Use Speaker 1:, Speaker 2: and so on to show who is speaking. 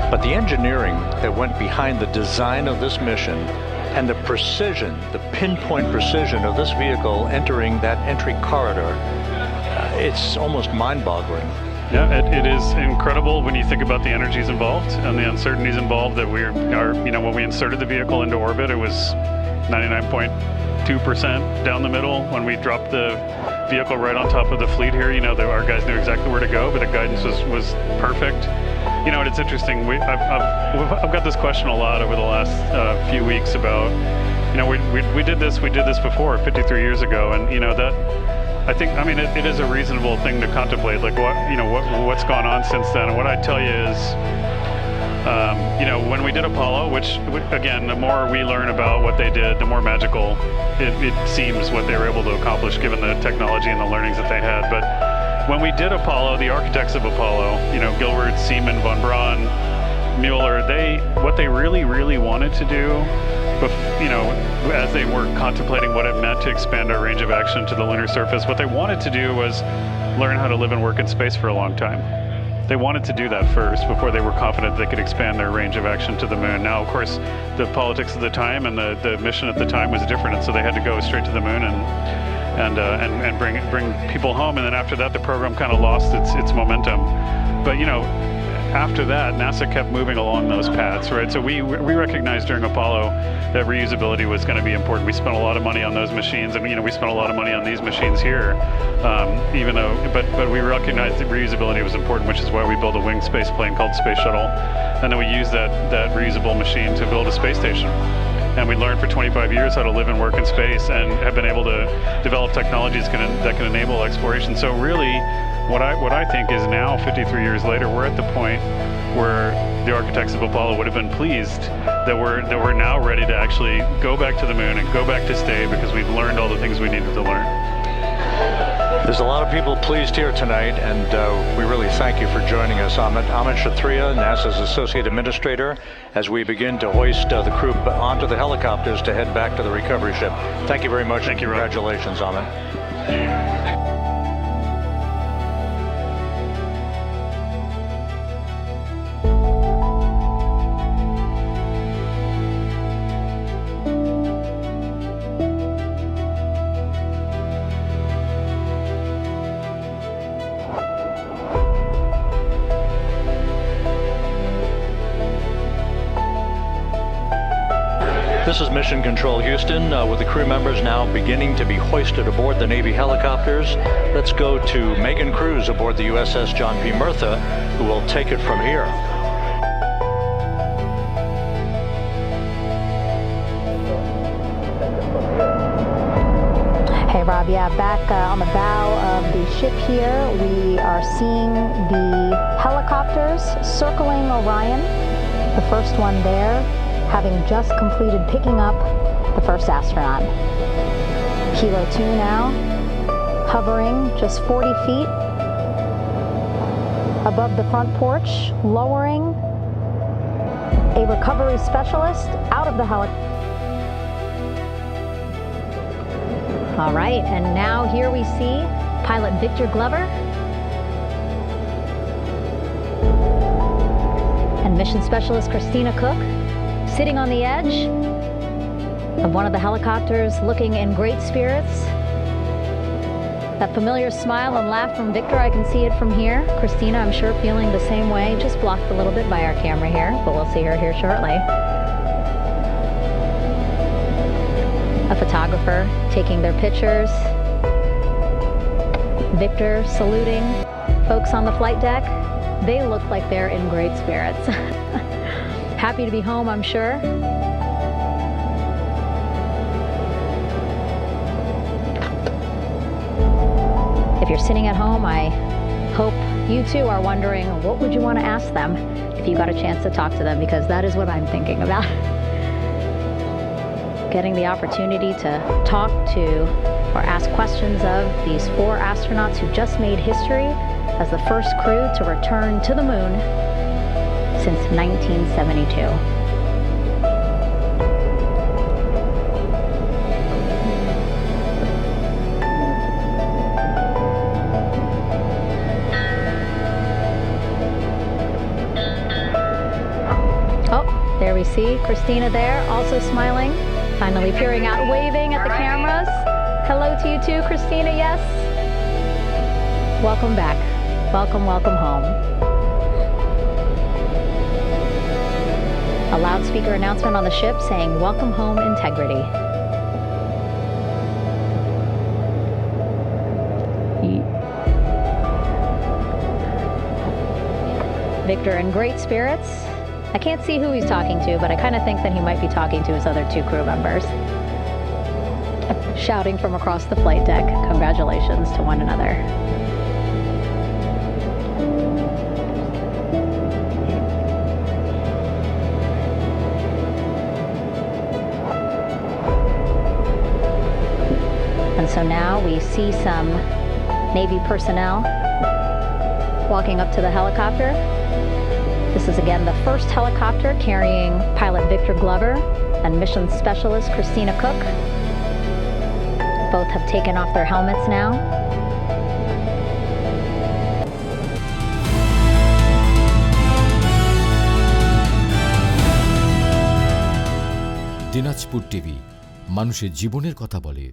Speaker 1: But the engineering that went behind the design of this mission and the precision, the pinpoint precision of this vehicle entering that entry corridor, it's almost mind-boggling.
Speaker 2: Yeah, it is incredible when you think about the energies involved and the uncertainties involved. That we are, when we inserted the vehicle into orbit, it was 99.2% down the middle. When we dropped the vehicle right on top of the fleet here, our guys knew exactly where to go, but the guidance was perfect. And it's interesting. I've got this question a lot over the last few weeks about, we did this before 53 years ago, and that. I think, it is a reasonable thing to contemplate, like what's gone on since then. And what I tell you is, when we did Apollo, which again, the more we learn about what they did, the more magical it seems what they were able to accomplish given the technology and the learnings that they had. But when we did Apollo, the architects of Apollo, Gilbert, Seaman, von Braun, Mueller, what they really, really wanted to do, as they were contemplating what it meant to expand our range of action to the lunar surface, what they wanted to do was learn how to live and work in space for a long time. They wanted to do that first before they were confident they could expand their range of action to the moon. Now, of course, the politics of the time and the mission at the time was different, and so they had to go straight to the moon and bring people home. And then after that, the program kind of lost its momentum. But after that, NASA kept moving along those paths, right? So we recognized during Apollo that reusability was going to be important. We spent a lot of money on those machines, and we spent a lot of money on these machines here, but we recognized that reusability was important, which is why we built a winged space plane called Space Shuttle, and then we used that reusable machine to build a space station. And we learned for 25 years how to live and work in space, and have been able to develop technologies that can enable exploration. So really, what I think is now, 53 years later, we're at the point where the architects of Apollo would have been pleased that we're now ready to actually go back to the moon and go back to stay, because we've learned all the things we needed to learn.
Speaker 1: There's a lot of people pleased here tonight, and we really thank you for joining us. Amit Kshatriya, NASA's Associate Administrator, as we begin to hoist the crew onto the helicopters to head back to the recovery ship. Thank you very much.
Speaker 2: Thank you, Rob.
Speaker 1: Congratulations, Amit. This is Mission Control Houston, with the crew members now beginning to be hoisted aboard the Navy helicopters. Let's go to Megan Cruz aboard the USS John P. Murtha, who will take it from here.
Speaker 3: Hey Rob, yeah, back on the bow of the ship here, we are seeing the helicopters circling Orion, the first one there, having just completed picking up the first astronaut. Kilo 2 now, hovering just 40 feet above the front porch, lowering a recovery specialist out of the helicopter. All right, and now here we see pilot Victor Glover and mission specialist Christina Cook sitting on the edge of one of the helicopters, looking in great spirits. That familiar smile and laugh from Victor, I can see it from here. Christina, I'm sure, feeling the same way, just blocked a little bit by our camera here, but we'll see her here shortly. A photographer taking their pictures. Victor saluting folks on the flight deck. They look like they're in great spirits. Happy to be home, I'm sure. If you're sitting at home, I hope you too are wondering, what would you want to ask them if you got a chance to talk to them? Because that is what I'm thinking about. Getting the opportunity to talk to or ask questions of these 4 astronauts who just made history as the first crew to return to the moon since 1972. There we see Christina there, also smiling, finally peering out, waving at the cameras. Hello to you too, Christina, yes. Welcome back. Welcome, welcome home. A loudspeaker announcement on the ship saying, "Welcome home, Integrity." Victor in great spirits. I can't see who he's talking to, but I kind of think that he might be talking to his other two crew members. Shouting from across the flight deck, congratulations to one another. And so now we see some Navy personnel walking up to the helicopter. This is again the first helicopter carrying pilot Victor Glover and mission specialist Christina Cook. Both have taken off their helmets now.
Speaker 4: Dinajpur TV মানুষের জীবনের কথা বলে।